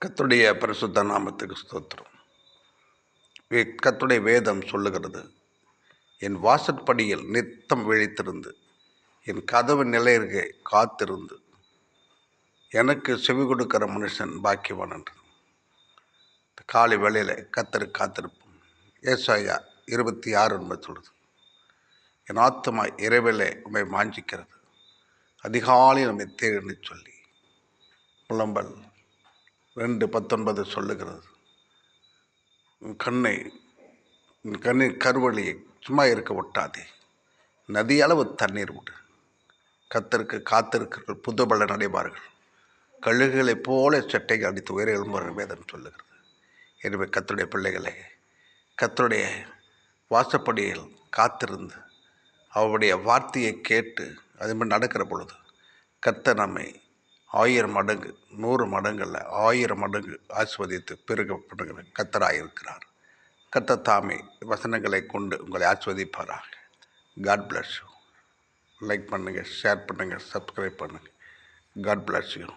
கர்த்தருடைய பரிசுத்த நாமத்துக்கு ஸ்தோத்திரம். கர்த்தருடைய வேதம் சொல்லுகிறது, என் வாசற்படியில் நித்தம் விழித்திருந்து என் கதவு நிலையருகே காத்திருந்து எனக்கு செவி கொடுக்கிற மனுஷன் பாக்கியவான் என்று. காலை வேளையில் கர்த்தர் காத்திருப்போம். ஏசாயா 26 என்பது சொல்லுது, என் ஆத்துமா இரவிலே உண்மை வாஞ்சிக்கிறது, அதிகாலையில் நம்மை தேடி சொல்லி. புலம்பல் 2:19 சொல்லுகிறது, கண்ணின் கருவழியை சும்மா இருக்க ஒட்டாதே, நதியளவு தண்ணீர் விடு. கர்த்தருக்கு காத்திருக்கிறவர்கள் புதுபல நடைபார்கள், கழுகுகளைப் போல சட்டைகள் அடித்து உயர எழும்புகிற வேதம் சொல்லுகிறது. எனவே கர்த்தருடைய பிள்ளைகளை கர்த்தருடைய வாசப்படியில் காத்திருந்து அவருடைய வார்த்தையை கேட்டு அதுமாதிரி நடக்கிற பொழுது கர்த்தர் நம்மை 1000 மடங்கு 100 மடங்குல 1000 மடங்கு ஆஸ்வதித்து பெருகப்படுகிற கர்த்தராயிருக்கிறார். கர்த்தர் தாமே வசனங்களை கொண்டு உங்களை ஆஸ்வதிப்பாராக. God bless you. லைக் பண்ணுங்கள், ஷேர் பண்ணுங்கள், சப்ஸ்கிரைப் பண்ணுங்கள். God bless you.